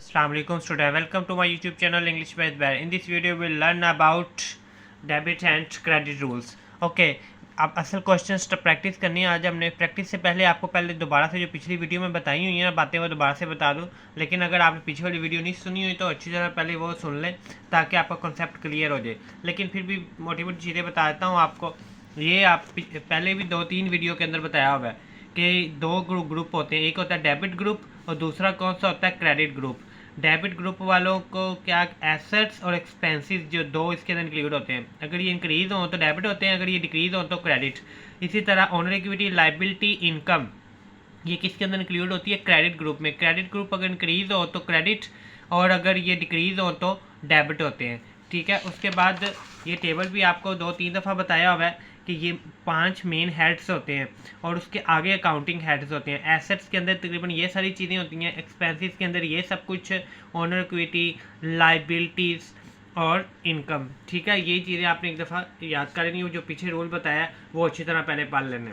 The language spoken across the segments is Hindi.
Assalamualaikum student, welcome to my YouTube channel English with Bear. In this video we'll learn about debit and credit rules. Okay, अब असल क्वेश्चंस तो प्रैक्टिस करनी है। आज हमने प्रैक्टिस से पहले आपको दोबारा से जो पिछली वीडियो में बताई हुई है ना बातें वो दोबारा से बता दूं, लेकिन अगर आपने पीछे वाली वीडियो नहीं सुनी हुई तो अच्छी तरह पहले वो सुन लें ताकि आपका कॉन्सेप्ट क्लियर हो जाए। लेकिन फिर भी मोटी मोटी चीज़ें बता देता हूँ आपको। ये आप पहले भी 2-3 वीडियो के अंदर बताया हुआ है कि दो ग्रुप होते हैं, एक होता है डेबिट ग्रुप और दूसरा कौन सा होता है क्रेडिट ग्रुप। डेबिट ग्रुप वालों को क्या एसेट्स और एक्सपेंसेस जो दो इसके अंदर इंक्लूड होते हैं, अगर ये इंक्रीज हो तो डेबिट होते हैं, अगर ये डिक्रीज हो तो क्रेडिट। इसी तरह ऑनर इक्विटी लाइबिलिटी इनकम ये किसके अंदर इंक्लूड होती है, क्रेडिट ग्रुप में। क्रेडिट ग्रुप अगर इंक्रीज हो तो क्रेडिट और अगर ये डिक्रीज हो तो डेबिट होते हैं। ठीक है, उसके बाद ये टेबल भी आपको 2-3 दफ़ा बताया हुआ है कि ये 5 मेन हेड्स होते हैं और उसके आगे अकाउंटिंग हेड्स होते हैं। एसेट्स के अंदर तकरीबन ये सारी चीज़ें होती हैं, एक्सपेंसेस के अंदर ये सब कुछ, ऑनर इक्विटी लाइबिलिटीज़ और इनकम। ठीक है, ये चीज़ें आपने एक दफ़ा याद कर लेनी, जो पीछे रूल बताया वो अच्छी तरह पहले पढ़ लेने।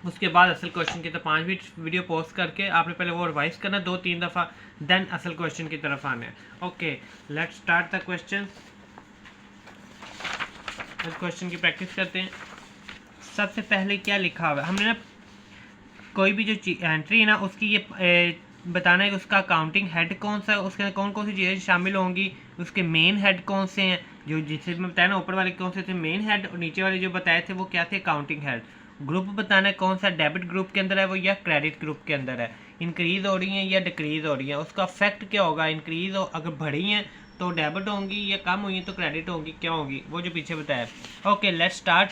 उसके बाद असल क्वेश्चन की तो 5 वीडियो पोस्ट करके आपने पहले वो रिवाइज करना 2-3 दफ़ा, देन असल क्वेश्चन की तरफ आना है। Okay, let's start the question. Question की प्रैक्टिस करते हैं। सबसे पहले क्या लिखा हुआ है, हमने ना कोई भी जो एंट्री है ना उसकी ये बताना है कि उसका अकाउंटिंग हेड कौन सा है, उसके अंदर कौन कौन सी चीज़ें शामिल होंगी, उसके मेन हेड कौन से हैं, जो जिसे मैं बताया ना ऊपर वाले कौन से थे मेन हेड और नीचे वाले जो बताए थे वो क्या थे अकाउंटिंग हेड। ग्रुप बताना है कौन सा डेबिट ग्रुप के अंदर है वो या क्रेडिट ग्रुप के अंदर है, इंक्रीज हो रही हैं या डिक्रीज हो रही हैं, उसका इफेक्ट क्या होगा, इंक्रीज हो अगर बढ़ी हैं तो डेबिट होंगी या कम हुई तो क्रेडिट होंगी, क्या होगी वो जो पीछे बताया। Okay, let's start.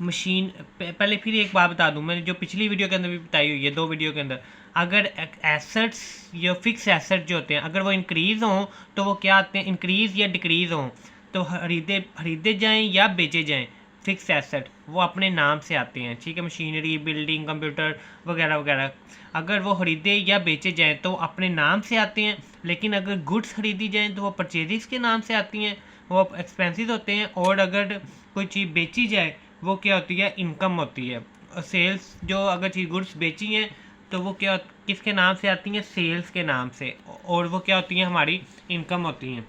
मशीन पहले फिर एक बात बता दूं, मैंने जो पिछली वीडियो के अंदर भी बताई हुई है 2 वीडियो के अंदर, अगर एसेट्स या फिक्स एसेट जो होते हैं अगर वो इंक्रीज हों तो वो क्या आते हैं, इंक्रीज या डिक्रीज हों तो खरीदे जाएं या बेचे जाएं फिक्स एसेट वो अपने नाम से आते हैं। ठीक है, मशीनरी बिल्डिंग कंप्यूटर वगैरह वगैरह अगर वो खरीदे या बेचे जाएं तो अपने नाम से आते हैं, लेकिन अगर गुड्स खरीदी जाएं तो वो परचेजेस के नाम से आती हैं, वो एक्सपेंसेस होते हैं। और अगर कोई चीज़ बेची जाए वो क्या होती है, इनकम होती है। सेल्स जो अगर चीज़ गुड्स बेची हैं तो वो क्या किसके नाम से आती हैं, सेल्स के नाम से, और वो क्या होती हैं, हमारी इनकम होती हैं।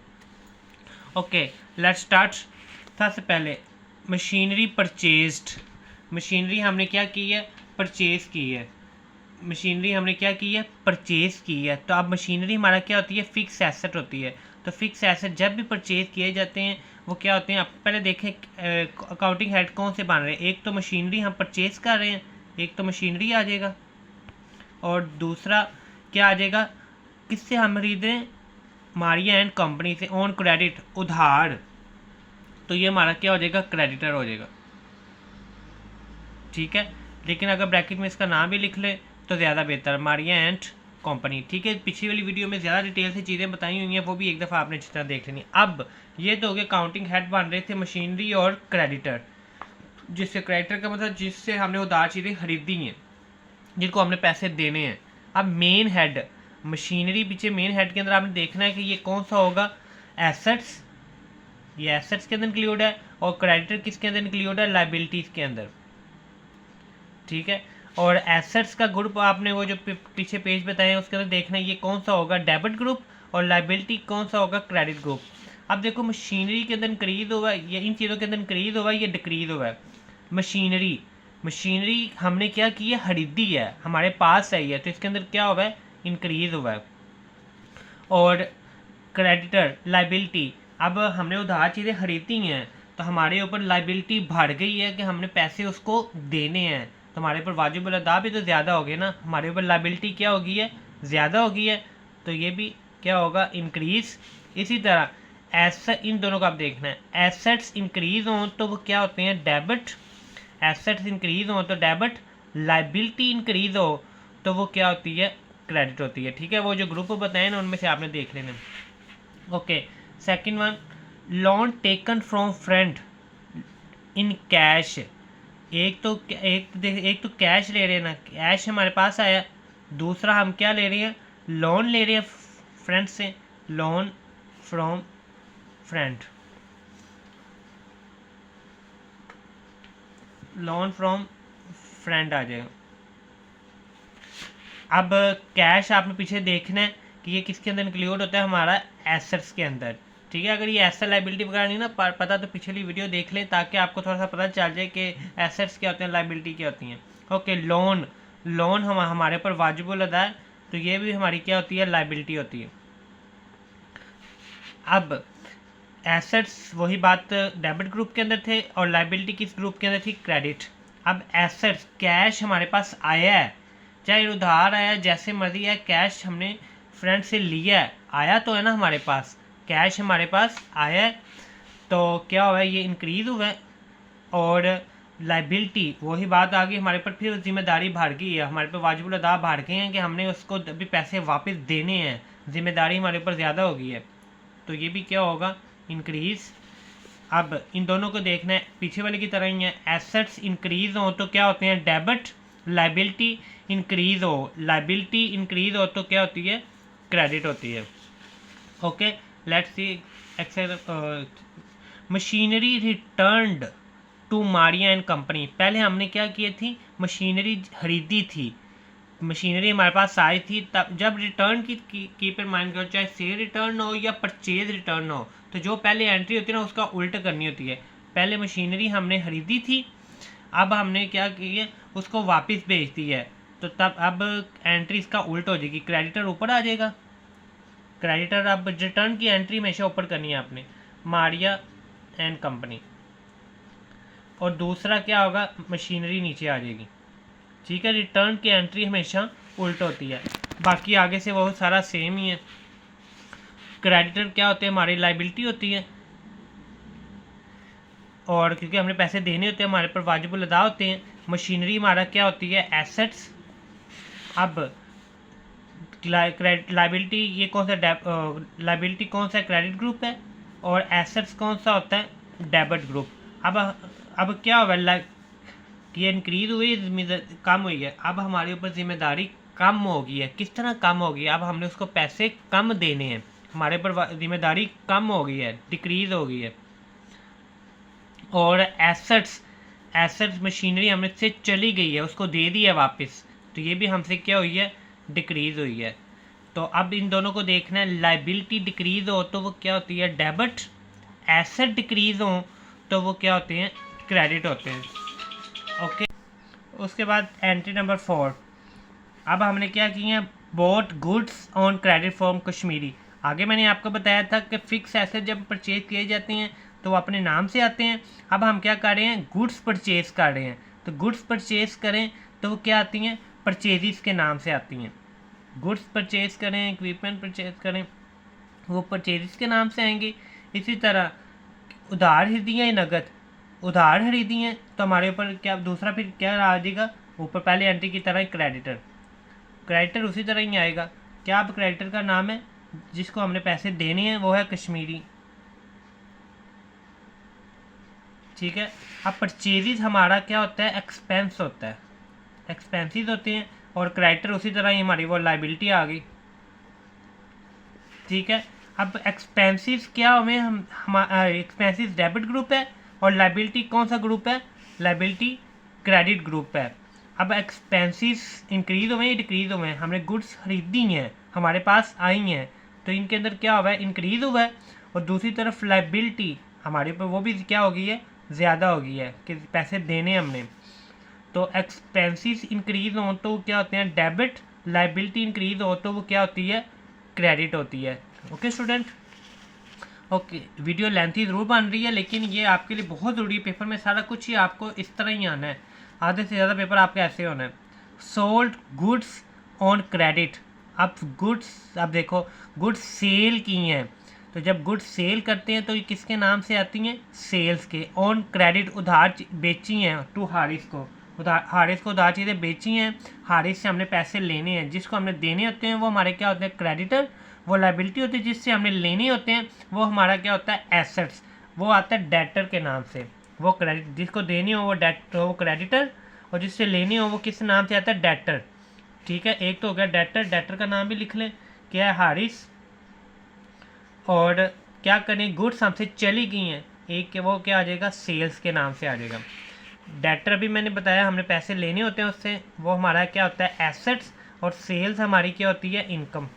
Okay, let's start. सबसे पहले मशीनरी परचेज्ड, मशीनरी हमने क्या की है, परचेज की है। मशीनरी हमने क्या की है, परचेज की है। तो अब मशीनरी हमारा क्या होती है, फिक्स एसेट होती है। तो फिक्स एसेट जब भी परचेज किए जाते हैं वो क्या होते हैं, आप पहले देखें अकाउंटिंग हेड कौन से बन रहे हैं। एक तो मशीनरी हम परचेज कर रहे हैं, एक तो मशीनरी आ जाएगा, और दूसरा क्या आ जाएगा, किससे हम खरीद रहे हैं, मारिया एंड कंपनी से, ऑन क्रेडिट उधार, तो ये हमारा क्या हो जाएगा, क्रेडिटर हो जाएगा। ठीक है, लेकिन अगर ब्रैकेट में इसका नाम भी लिख ले तो ज़्यादा बेहतर, मारिया एंड कंपनी। ठीक है, पिछली वाली वीडियो में ज़्यादा डिटेल से चीज़ें बताई हुई हैं, वो भी एक दफ़ा आपने अच्छी तरह देख लेनी। अब ये तो हो गया काउंटिंग हेड बन रहे थे मशीनरी और क्रेडिटर, जिससे क्रेडिटर का मतलब जिससे हमने उधार चीज़ें खरीदी हैं, जिनको हमने पैसे देने हैं। अब मेन हेड मशीनरी, पीछे मेन हेड के अंदर आपने देखना है कि ये कौन सा होगा, एसेट्स, ये एसेट्स के अंदर इंक्लूड है, और क्रेडिटर किसके अंदर इंक्लूड है, लाइबिलिटीज़ के अंदर। ठीक है, और एसेट्स का ग्रुप आपने वो जो पीछे पेज बताए हैं उसके अंदर देखना है ये कौन सा होगा, डेबिट ग्रुप, और लाइबिलिटी कौन सा होगा, क्रेडिट ग्रुप। अब देखो मशीनरी के अंदर इंक्रीज होगा या इन चीज़ों के अंदर इंक्रीज होगा या डिक्रीज होगा। मशीनरी, मशीनरी हमने क्या की है, खरीदी है, हमारे पास है ये, तो इसके अंदर क्या हुआ है, इंक्रीज हुआ है। और क्रेडिटर लाइबिलिटी, अब हमने उधार चीज़ें खरीदी हैं तो हमारे ऊपर लाइबिलिटी बढ़ गई है कि हमने पैसे उसको देने हैं, तो हमारे ऊपर वाजिब अदा भी तो ज़्यादा हो गया ना, हमारे ऊपर लाइबिलिटी क्या हो गई है, ज़्यादा हो गई है, तो ये भी क्या होगा, इंक्रीज। इसी तरह इन दोनों का आप देखना है, एसेट्स इंक्रीज हों तो वो क्या होते हैं, डेबिट, एसेट्स इंक्रीज हो तो डेबिट, लाइबिलिटी इंक्रीज हो तो वो क्या होती है, क्रेडिट होती है। ठीक है, वो जो ग्रुप बताए ना उनमें से आपने देख लेना। Okay, second one, loan taken from friend in cash. एक तो कैश ले रहे हैं ना, कैश हमारे पास आया, दूसरा हम क्या ले रहे हैं, लोन ले रहे हैं फ्रेंड से, loan from friend, loan from friend आ जाएगा। अब कैश आपने पीछे देखना है कि ये किसके अंदर इंक्लूड होता है, हमारा एसेट्स के अंदर। ठीक है, अगर ये एसेट लाइबिलिटी वगैरह नहीं ना पता तो पिछली वीडियो देख लें ताकि आपको थोड़ा सा पता चल जाए कि एसेट्स क्या होते हैं, लाइबिलिटी क्या होती हैं। ओके, लोन हमारे ऊपर वाजिबुल अदा है, तो ये भी हमारी क्या होती है, लाइबिलिटी होती है। अब एसेट्स वही बात डेबिट ग्रुप के अंदर थे और लाइबिलिटी किस ग्रुप के अंदर थी, क्रेडिट। अब एसेट्स कैश हमारे पास आया है, चाहे उधार आया जैसे मर्जी है, कैश हमने फ्रेंड से लिया है, आया तो है ना हमारे पास, कैश हमारे पास आया है, तो क्या हुआ है, ये इंक्रीज हुआ है। और लाइबिलिटी वही बात आ गई हमारे पर, फिर जिम्मेदारी बढ़ गई है, हमारे पर वाजिबुल अदा बढ़ गए हैं कि हमने उसको अभी पैसे वापस देने हैं, जिम्मेदारी हमारे ऊपर ज़्यादा हो गई है, तो ये भी क्या होगा, इंक्रीज। अब इन दोनों को देखना है पीछे वाले की तरह ही है, एसेट्स इंक्रीज हो तो क्या होते हैं, डेबिट, लाइबिलिटी इंक्रीज हो, लाइबिलिटी इंक्रीज हो तो क्या होती है, क्रेडिट होती है। Okay, let's see Excel. Machinery returned to Maria and company. पहले हमने क्या किए थी, मशीनरी खरीदी थी, मशीनरी हमारे पास आई थी, तब जब रिटर्न कीप इन माइंड करो, चाहे सेल रिटर्न हो या परचेज रिटर्न हो, तो जो पहले एंट्री होती है ना उसका उल्टा करनी होती है। पहले मशीनरी हमने खरीदी थी, अब हमने क्या किया, उसको वापस भेज दी है, तो तब अब एंट्री इसका उल्टा हो जाएगी, क्रेडिटर ऊपर आ जाएगा, क्रेडिटर। अब रिटर्न की एंट्री हमेशा ऊपर करनी है आपने, मारिया एंड कंपनी, और दूसरा क्या होगा, मशीनरी नीचे आ जाएगी। ठीक है, रिटर्न की एंट्री हमेशा उल्ट होती है, बाकी आगे से वो सारा सेम ही है। क्रेडिटर क्या होते हैं, हमारी लाइबिलिटी होती है, और क्योंकि हमने पैसे देने होते हैं हमारे पर वाजिबुल अदा होते हैं। मशीनरी हमारा क्या होती है, एसेट्स। अब लाइबिलिटी ये कौन सा, लाइबिलिटी कौन सा क्रेडिट ग्रुप है, और एसेट्स कौन सा होता है, डेबिट ग्रुप। अब क्या होगा, ये इंक्रीज हुई, कम हुई है, अब हमारे ऊपर जिम्मेदारी कम हो गई है। किस तरह कम हो गई है, अब हमने उसको पैसे कम देने हैं, हमारे ऊपर जिम्मेदारी कम हो गई है, डिक्रीज हो गई है। और एसेट्स मशीनरी हमने से चली गई है, उसको दे दिया वापस, तो ये भी हमसे क्या हुई है, डिक्रीज हुई है। तो अब इन दोनों को देखना है, लाइबिलिटी डिक्रीज हो तो वो क्या होती है, डेबिट, एसेट डिक्रीज हो तो वो क्या होते हैं, क्रेडिट होते हैं। ओके, उसके बाद एंट्री नंबर 4। अब हमने क्या किया है, boat goods on credit from Kashmiri. आगे मैंने आपको बताया था कि फिक्स एसेट जब परचेज किए जाते हैं तो वो अपने नाम से आते हैं। अब हम क्या कर रहे हैं, गुड्स परचेज कर रहे हैं, तो गुड्स परचेज करें तो वो क्या आती हैं, परचेजिस के नाम से आती हैं। गुड्स परचेज करें, इक्विपमेंट परचेज करें, वो परचेजिस के नाम से आएंगे। इसी तरह उधार खरीदी है, नगद उधार खरीदी है, तो हमारे ऊपर क्या दूसरा फिर क्या आ जाएगा, ऊपर पहले एंट्री की तरह क्रेडिटर। क्रेडिटर उसी तरह ही आएगा। क्या अब क्रेडिटर का नाम है जिसको हमने पैसे देने हैं, वो है कश्मीरी। ठीक है, अब परचेजेज हमारा क्या होता है, एक्सपेंस होता है, एक्सपेंसेस होते हैं, और क्रेडिटर उसी तरह ही हमारी वो लाइबिलिटी आ गई। ठीक है, अब एक्सपेंसेस क्या हमें एक्सपेंसेस डेबिट ग्रुप है, और लाइबिलिटी कौन सा ग्रुप है, लाइबिलिटी क्रेडिट ग्रुप है। अब एक्सपेंसेस इंक्रीज हुए या डिक्रीज हुए हैं, हमने गुड्स खरीदी हैं, हमारे पास आई हैं, तो इनके अंदर क्या हुआ है, इंक्रीज हुआ है। और दूसरी तरफ लाइबिलिटी हमारे ऊपर वो भी क्या हो गई है, ज़्यादा हो गई है कि पैसे देने हमने। तो एक्सपेंसेस इंक्रीज हो तो क्या होते हैं, डेबिट, लाइबिलिटी इंक्रीज हो तो वो क्या होती है, क्रेडिट होती है। Okay student, okay video lengthy ज़रूर बन रही है, लेकिन ये आपके लिए बहुत ज़रूरी है, पेपर में सारा कुछ ही आपको इस तरह ही आना है, आधे से ज़्यादा पेपर आपका ऐसे होना है। Sold goods on credit. अब गुड्स, अब देखो गुड्स सेल की हैं, तो जब गुड्स सेल करते हैं तो ये किसके नाम से आती हैं, सेल्स के। ऑन क्रेडिट उधार बेची हैं टू हारिस को, हारिस को उधार चीज़ें बेची हैं, हारिस से हमने पैसे लेने हैं, जिसको हमने देने होते हैं वो हमारे क्या होते हैं, क्रेडिटर। वो लाइबिलिटी होती है जिससे हमने लेने होते हैं वो हमारा क्या होता है, एसेट्स। वो आता है डेटर के नाम से, वो क्रेडिट, जिसको देनी हो वो क्रेडिटर, और जिससे लेनी हो वो किस नाम से आता है, डेटर। ठीक है, एक तो हो गया डेटर, डेटर का नाम भी लिख लें, क्या है, हारिस। और क्या करें, गुड्स हमसे चली गई हैं, एक के वो क्या आ जाएगा, सेल्स के नाम से आ जाएगा। डेटर भी मैंने बताया हमने पैसे लेने होते हैं उससे, वो हमारा क्या होता है, एसेट्स, और सेल्स हमारी क्या होती है, इनकम।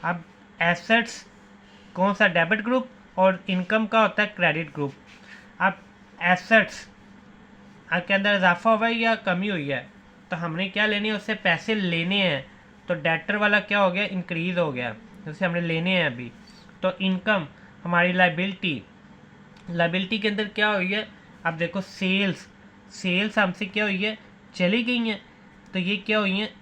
अब एसेट्स कौन सा, डेबिट ग्रुप, और इनकम का होता है क्रेडिट ग्रुप। अब एसेट्स के अंदर इजाफा हुआ है या कमी हुई है, तो हमने क्या लेनी है, उससे पैसे लेने हैं, तो डेटर वाला क्या हो गया, इंक्रीज हो गया, जैसे हमने लेने हैं अभी। तो इनकम हमारी लाइबिलिटी, लाइबिलिटी के अंदर क्या हुई है, अब देखो सेल्स, सेल्स हमसे क्या हुई है, चली गई हैं, तो ये क्या हुई है,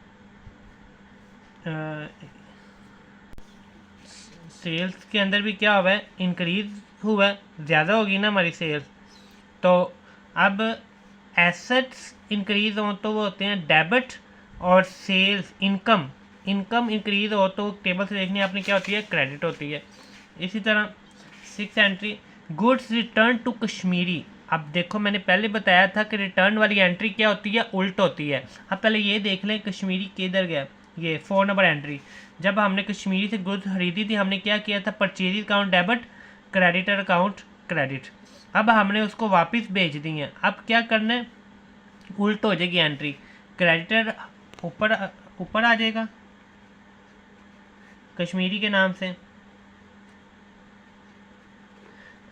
सेल्स के अंदर भी क्या हुआ है, इंक्रीज हुआ है, ज़्यादा होगी ना हमारी सेल्स। तो अब एसेट्स इंक्रीज हो तो वो होते हैं डेबिट, और सेल्स इनकम, इनकम इंक्रीज हो तो टेबल से देखनी आपने क्या होती है, क्रेडिट होती है। इसी तरह 6 entry goods return to Kashmiri. अब देखो मैंने पहले बताया था कि रिटर्न वाली एंट्री क्या होती है, उल्ट होती है। अब पहले ये देख लें कश्मीरी किधर गया, ये 4 नंबर एंट्री। जब हमने कश्मीरी से गुड्स खरीदी थी हमने क्या किया था, purchase account debit, creditor account credit. अब हमने उसको वापस भेज दी है, अब क्या करना है, उल्ट हो जाएगी एंट्री, क्रेडिटर ऊपर ऊपर आ जाएगा कश्मीरी के नाम से,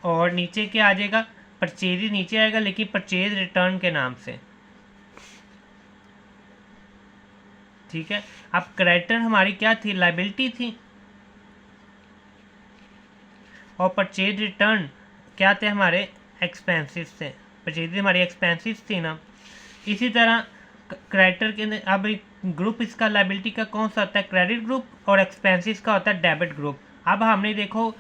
और नीचे क्या आ जाएगा, परचेज नीचे आएगा लेकिन परचेज रिटर्न के नाम से। ठीक है, अब क्रेडिटर हमारी क्या थी, लाइबिलिटी थी, और परचेज रिटर्न क्या थे, हमारे एक्सपेंसेस थे, परचेज हमारी एक्सपेंसेस थी ना। इसी तरह क्रेडिटर के अंदर अब ग्रुप इसका लाइबिलिटी का कौन सा होता है, क्रेडिट ग्रुप, और एक्सपेंसेस का होता है डेबिट ग्रुप। अब हमने देखो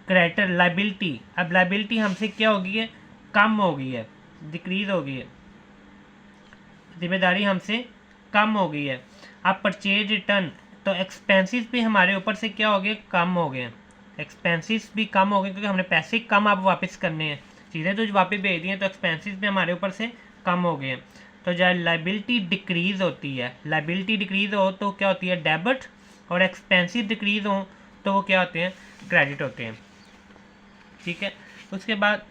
क्रेडिटर लाइबिलिटी, अब लाइबिलिटी हमसे क्या हो गई है, कम हो गई है, डिक्रीज हो गई है, जिम्मेदारी हमसे कम हो गई है। अब परचेज रिटर्न, तो एक्सपेंसेस भी हमारे ऊपर से क्या हो गए, कम हो गए, एक्सपेंसेस भी कम हो गए क्योंकि हमने पैसे कम अब वापस करने हैं, चीज़ें तो वापस भेज दी हैं, तो एक्सपेंसेस भी हमारे ऊपर से कम हो गए हैं। तो जब लाइबिलिटी डिक्रीज होती है, लाइबिलिटी डिक्रीज हो तो क्या होती है, डेबिट, और एक्सपेंसिव डिक्रीज हो तो वो क्या होते हैं, क्रेडिट होते हैं। ठीक है, उसके बाद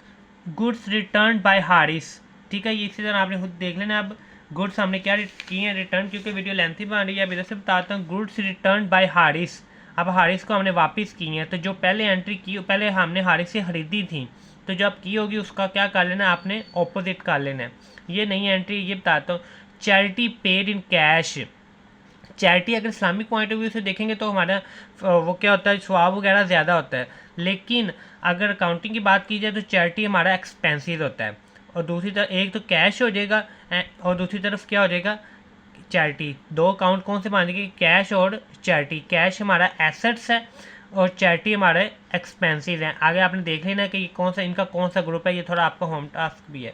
गुड्स रिटर्न बाय हारिस। ठीक है, ये इसी तरह आपने खुद देख लेना। अब गुड्स हमने क्या किए हैं रिटर्न, क्योंकि वीडियो लेंथी बन रही है, अब इधर से बताता हूँ। गुड्स रिटर्न बाय हारिस, अब हारिस को हमने वापस की हैं, तो जो पहले एंट्री की, पहले हमने हारिस से खरीदी थी, तो जो अब की होगी उसका क्या कर लेना, आपने ऑपोजिट कर लेना है। ये नई एंट्री, ये बताता हूँ। Charity paid in cash, charity अगर इस्लामिक पॉइंट ऑफ व्यू से देखेंगे तो हमारा वो क्या होता है, सवाब वगैरह ज़्यादा होता है, लेकिन अगर अकाउंटिंग की बात की जाए तो चैरिटी हमारा एक्सपेंसिव होता है। और दूसरी तरफ एक तो कैश हो जाएगा और दूसरी तरफ क्या हो जाएगा, चैरिटी। दो अकाउंट कौन से मान जाएंगे, कैश और चैरिटी। कैश हमारा एसेट्स है और चैरिटी हमारे एक्सपेंसिव है। आगे आपने देख लेना कि कौन सा इनका कौन सा ग्रुप है, ये थोड़ा आपका होम टास्क भी है।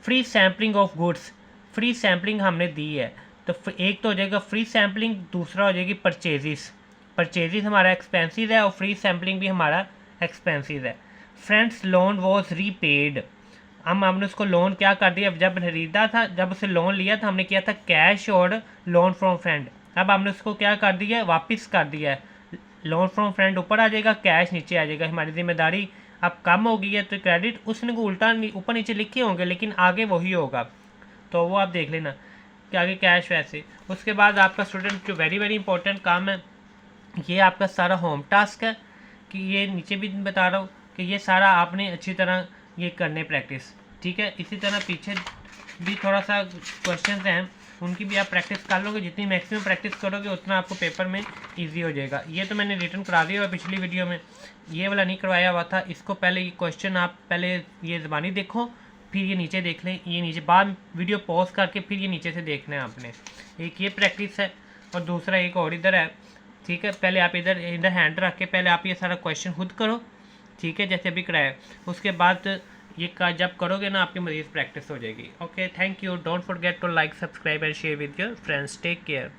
Free sampling of goods, free sampling हमने दी है, तो एक तो हो जाएगा फ्री सैम्पलिंग, दूसरा हो जाएगी परचेजिस। परचेजिस हमारा एक्सपेंसिव है और फ्री सैम्पलिंग भी हमारा एक्सपेंसिव है। फ्रेंड्स लोन वॉज रीपेड, हमने उसको लोन क्या कर दिया, जब खरीदा था, जब उसे लोन लिया था हमने किया था कैश और लोन फ्रॉम फ्रेंड। अब हमने उसको क्या कर दिया है, वापस कर दिया है। लोन फ्रॉम फ्रेंड ऊपर आ जाएगा, कैश नीचे आ जाएगा। हमारी जिम्मेदारी अब कम हो गई है, तो क्रेडिट उसने को उल्टा ऊपर नीचे लिखे होंगे लेकिन आगे वही होगा, तो वो आप देख लेना कि आगे कैश वैसे। उसके बाद आपका स्टूडेंट जो वेरी वेरी इंपॉर्टेंट काम है, ये आपका सारा होम टास्क है, कि ये नीचे भी बता रहा हूँ कि ये सारा आपने अच्छी तरह ये करने प्रैक्टिस। ठीक है, इसी तरह पीछे भी थोड़ा सा क्वेश्चंस हैं, उनकी भी आप प्रैक्टिस कर लोगे। जितनी मैक्सिमम प्रैक्टिस करोगे उतना आपको पेपर में इजी हो जाएगा। ये तो मैंने रिटर्न करा दिया हुआ पिछली वीडियो में, ये वाला नहीं करवाया हुआ था। इसको पहले ये क्वेश्चन आप पहले ये ज़बानी देखो, फिर ये नीचे देख लें, ये नीचे बाद वीडियो पॉज करके फिर ये नीचे से देखना है आपने। एक ये प्रैक्टिस है और दूसरा एक और इधर है। ठीक है, पहले आप इधर हैंड रख के पहले आप ये सारा क्वेश्चन खुद करो। ठीक है, जैसे अभी कराया, उसके बाद ये जब करोगे ना आपकी मजीद प्रैक्टिस हो जाएगी। Okay, thank you. Don't forget to like, subscribe and share with your friends. Take care.